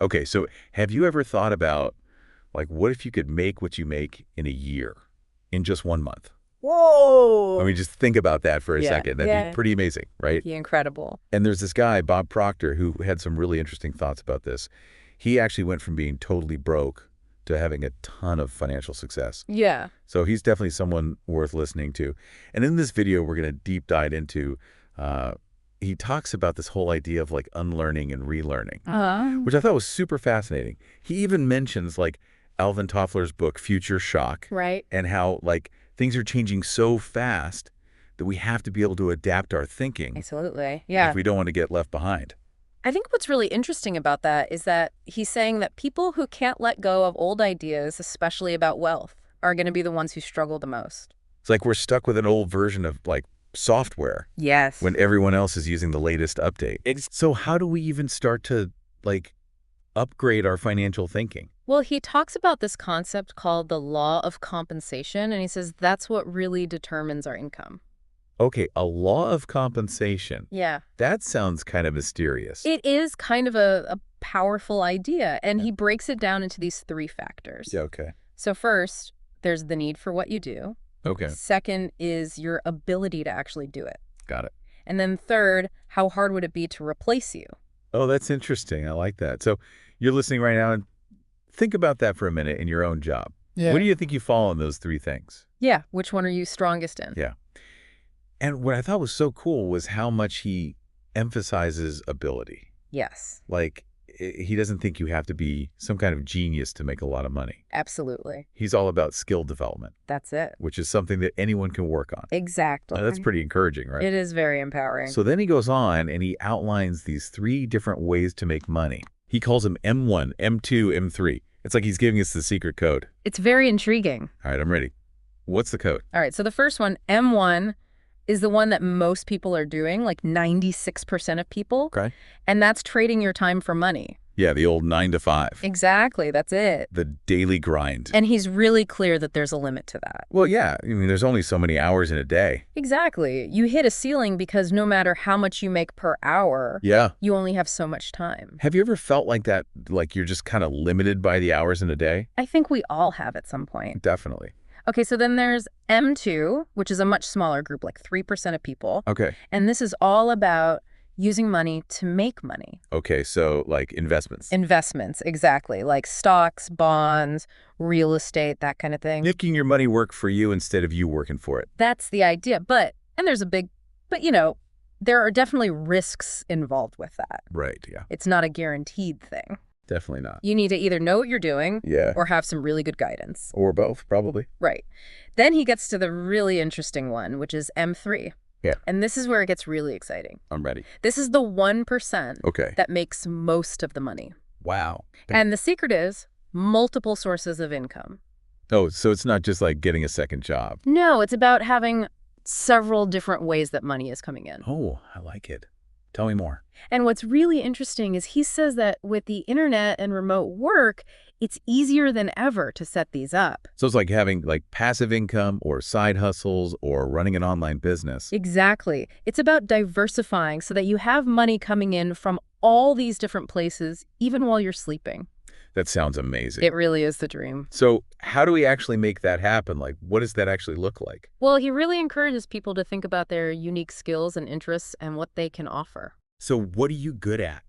Okay, so have you ever thought about, like, what if you could make what you make in a year, in just 1 month? I Whoa. mean, just think about that for a Yeah. second. That'd be Yeah. pretty amazing, right? Be incredible. And there's this guy, Bob Proctor, who had some really interesting thoughts about this. He actually went from being totally broke to having a ton of financial success. Yeah. So he's definitely someone worth listening to. And in this video, we're going to deep dive into, he talks about this whole idea of like unlearning and relearning, which I thought was super fascinating. He even mentions like Alvin Toffler's book, Future Shock, Right. and how like things are changing so fast that we have to be able to adapt our thinking Absolutely. Yeah. if we don't want to get left behind. I think what's really interesting about that is that he's saying that people who can't let go of old ideas, especially about wealth, are going to be the ones who struggle the most. It's like we're stuck with an old version of like software Yes. when everyone else is using the latest update. So how do we even start to like upgrade our financial thinking? Well, he talks about this concept called the law of compensation, and he says that's what really determines our income. Okay, a law of compensation. Yeah. That sounds kind of mysterious. It is kind of a powerful idea, and he breaks it down into these 3 factors. Yeah, okay. So first, there's the need for what you do. Okay, Second is your ability to actually do it. got it. And then third, how hard would it be to replace you? Oh, that's interesting. I like that. So you're listening right now and think about that for a minute in your own job. Yeah. What do you think you fall in those 3 things? Yeah, which one are you strongest in? Yeah. And what I thought was so cool was how much he emphasizes ability. Yes, Like, he doesn't think you have to be some kind of genius to make a lot of money. absolutely. He's all about skill development, That's it. which is something that anyone can work on. Exactly. Now, that's pretty encouraging, right? It is very empowering. So then he goes on and he outlines these 3 different ways to make money. He calls them M1, M2, M3. It's like he's giving us the secret code. It's very intriguing. All right, I'm ready. What's the code? All right, so the first one, M1, is the one that most people are doing, like 96% of people. Okay. And that's trading your time for money. Yeah, the old 9 to 5. Exactly, that's it. The daily grind. And he's really clear that there's a limit to that. Well, yeah, I mean, there's only so many hours in a day. Exactly. You hit a ceiling because no matter how much you make per hour, Yeah. you only have so much time. Have you ever felt like that, like you're just kind of limited by the hours in a day? I think we all have at some point. Definitely. Okay, so then there's M2, which is a much smaller group, like 3% of people. Okay. And this is all about using money to make money. Okay, so like investments. Investments, exactly, like stocks, bonds, real estate, that kind of thing. Making your money work for you instead of you working for it. That's the idea. But there's a big, there are definitely risks involved with that. Right, yeah. It's not a guaranteed thing. Definitely not. You need to either know what you're doing Yeah. or have some really good guidance. Or both, probably. Right. Then he gets to the really interesting one, which is M3. Yeah. And this is where it gets really exciting. I'm ready. This is the 1% Okay. that makes most of the money. Wow. And the secret is multiple sources of income. Oh, so it's not just like getting a second job. No, it's about having several different ways that money is coming in. Oh, I like it. Tell me more. And what's really interesting is he says that with the internet and remote work, it's easier than ever to set these up. So it's like having like passive income or side hustles or running an online business. Exactly. It's about diversifying so that you have money coming in from all these different places, even while you're sleeping. That sounds amazing. It really is the dream. So how do we actually make that happen? Like, what does that actually look like? Well, he really encourages people to think about their unique skills and interests and what they can offer. So what are you good at?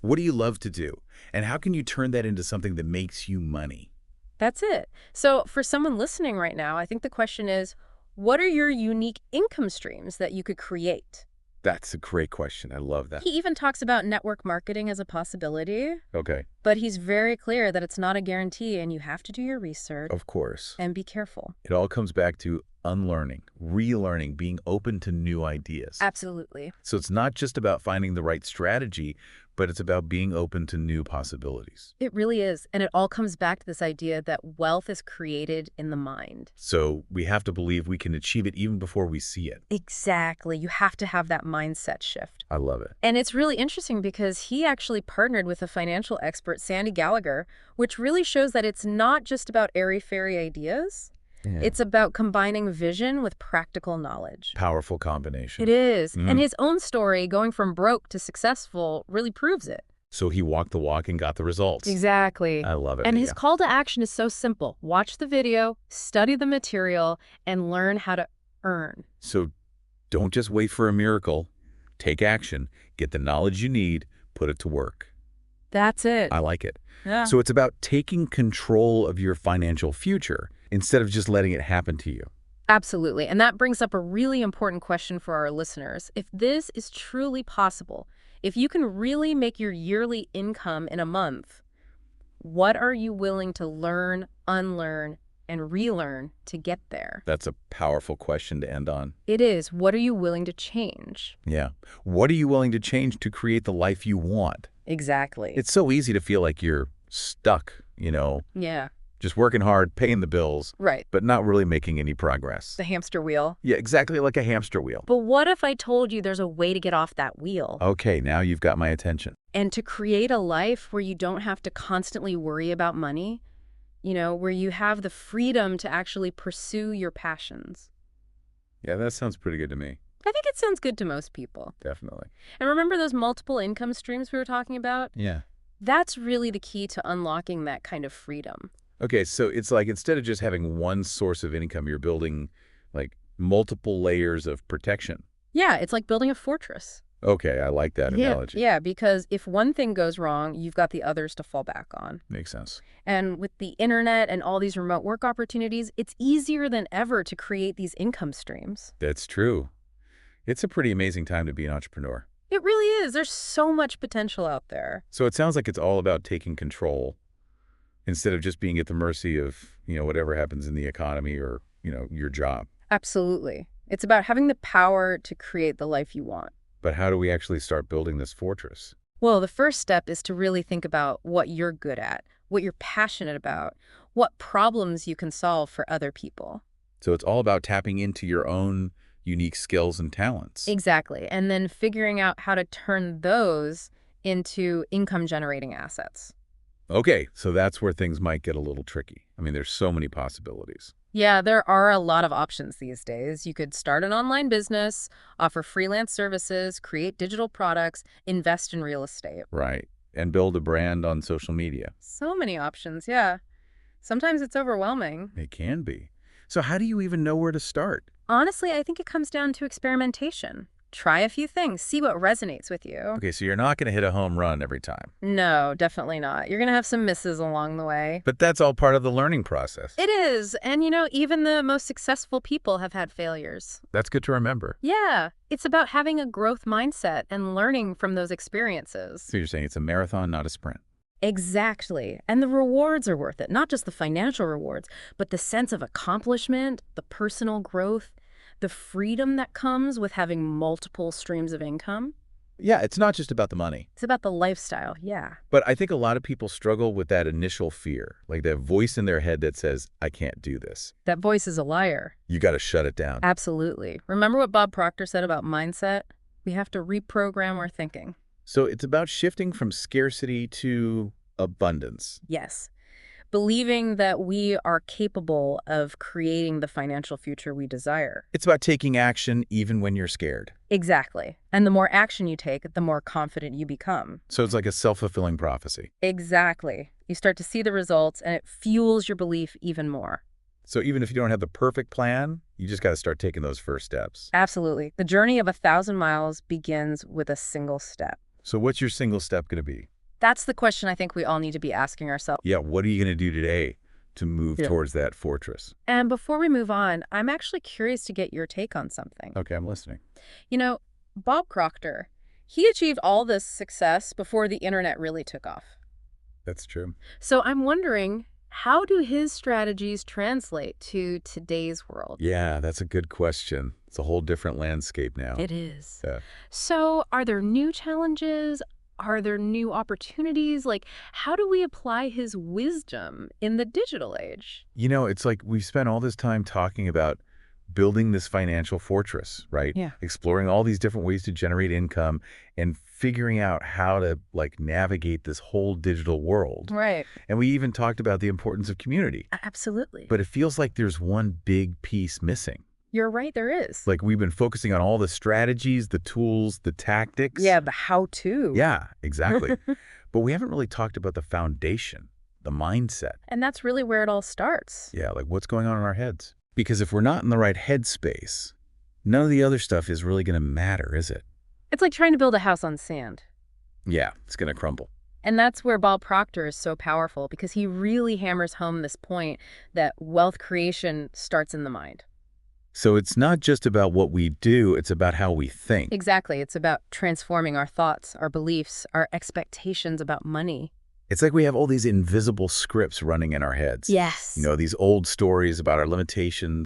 What do you love to do? And how can you turn that into something that makes you money? That's it. So for someone listening right now, I think the question is, what are your unique income streams that you could create? That's a great question. I love that. He even talks about network marketing as a possibility, Okay. but he's very clear that it's not a guarantee and you have to do your research Of course. and be careful. It all comes back to unlearning, relearning, being open to new ideas. Absolutely. So it's not just about finding the right strategy, but it's about being open to new possibilities. It really is. And it all comes back to this idea that wealth is created in the mind. So we have to believe we can achieve it even before we see it. Exactly. You have to have that mindset shift. I love it. And it's really interesting because he actually partnered with a financial expert, Sandy Gallagher, which really shows that it's not just about airy-fairy ideas. Yeah. It's about combining vision with practical knowledge. Powerful combination. It is. And his own story, going from broke to successful, really proves it. So he walked the walk and got the results. Exactly. I love it. And his call to action is so simple. Watch the video, study the material, and learn how to earn. So don't just wait for a miracle. Take action, get the knowledge you need, put it to work. That's it. I like it. Yeah. So it's about taking control of your financial future instead of just letting it happen to you. Absolutely. And that brings up a really important question for our listeners. If this is truly possible, if you can really make your yearly income in a month, what are you willing to learn, unlearn, and relearn to get there? That's a powerful question to end on. It is. What are you willing to change? Yeah. What are you willing to change to create the life you want? Exactly. It's so easy to feel like you're stuck, Yeah. just working hard, paying the bills, Right. but not really making any progress. The hamster wheel. Yeah, exactly like a hamster wheel. But what if I told you there's a way to get off that wheel? Okay, now you've got my attention. And to create a life where you don't have to constantly worry about money, where you have the freedom to actually pursue your passions. Yeah, that sounds pretty good to me. I think it sounds good to most people. Definitely. And remember those multiple income streams we were talking about? Yeah. That's really the key to unlocking that kind of freedom. Okay, so it's like instead of just having one source of income, you're building like multiple layers of protection. Yeah, it's like building a fortress. Okay, I like that analogy. Yeah, because if one thing goes wrong, you've got the others to fall back on. Makes sense. And with the internet and all these remote work opportunities, it's easier than ever to create these income streams. That's true. It's a pretty amazing time to be an entrepreneur. It really is. There's so much potential out there. So it sounds like it's all about taking control instead of just being at the mercy of, whatever happens in the economy or, your job. Absolutely. It's about having the power to create the life you want. But how do we actually start building this fortress? Well, the first step is to really think about what you're good at, what you're passionate about, what problems you can solve for other people. So it's all about tapping into your own unique skills and talents. Exactly. And then figuring out how to turn those into income-generating assets. Okay, so that's where things might get a little tricky. I mean, there's so many possibilities. Yeah, there are a lot of options these days. You could start an online business, offer freelance services, create digital products, invest in real estate. Right. And build a brand on social media. So many options, yeah. Sometimes it's overwhelming. It can be. So how do you even know where to start? Honestly, I think it comes down to experimentation. Try a few things, see what resonates with you. Okay, so you're not going to hit a home run every time. No, definitely not. You're going to have some misses along the way. But that's all part of the learning process. It is. And even the most successful people have had failures. That's good to remember. Yeah. It's about having a growth mindset and learning from those experiences. So you're saying it's a marathon, not a sprint. Exactly. And the rewards are worth it. Not just the financial rewards, but the sense of accomplishment, the personal growth, the freedom that comes with having multiple streams of income. Yeah, it's not just about the money. It's about the lifestyle, yeah. But I think a lot of people struggle with that initial fear, like that voice in their head that says, I can't do this. That voice is a liar. You got to shut it down. Absolutely. Remember what Bob Proctor said about mindset? We have to reprogram our thinking. So it's about shifting from scarcity to abundance. Yes. Believing that we are capable of creating the financial future we desire. It's about taking action even when you're scared. Exactly. And the more action you take, the more confident you become. So it's like a self-fulfilling prophecy. Exactly. You start to see the results, and it fuels your belief even more. So even if you don't have the perfect plan, you just got to start taking those first steps. Absolutely. The journey of 1,000 miles begins with a single step. So what's your single step going to be? That's the question I think we all need to be asking ourselves. Yeah, what are you going to do today to move towards that fortress? And before we move on, I'm actually curious to get your take on something. Okay, I'm listening. Bob Proctor, he achieved all this success before the internet really took off. That's true. So I'm wondering, how do his strategies translate to today's world? Yeah, that's a good question. It's a whole different landscape now. It is. Yeah. So are there new challenges? Are there new opportunities? Like, how do we apply his wisdom in the digital age? It's like we've spent all this time talking about building this financial fortress, right? Yeah. Exploring all these different ways to generate income and figuring out how to navigate this whole digital world. Right. And we even talked about the importance of community. Absolutely. But it feels like there's one big piece missing. You're right, there is. Like we've been focusing on all the strategies, the tools, the tactics. Yeah, the how-to. Yeah, exactly. But we haven't really talked about the foundation, the mindset. And that's really where it all starts. Yeah, like what's going on in our heads. Because if we're not in the right headspace, none of the other stuff is really going to matter, is it? It's like trying to build a house on sand. Yeah, it's going to crumble. And that's where Bob Proctor is so powerful, because he really hammers home this point that wealth creation starts in the mind. So it's not just about what we do, it's about how we think. Exactly. It's about transforming our thoughts, our beliefs, our expectations about money. It's like we have all these invisible scripts running in our heads. Yes. These old stories about our limitations,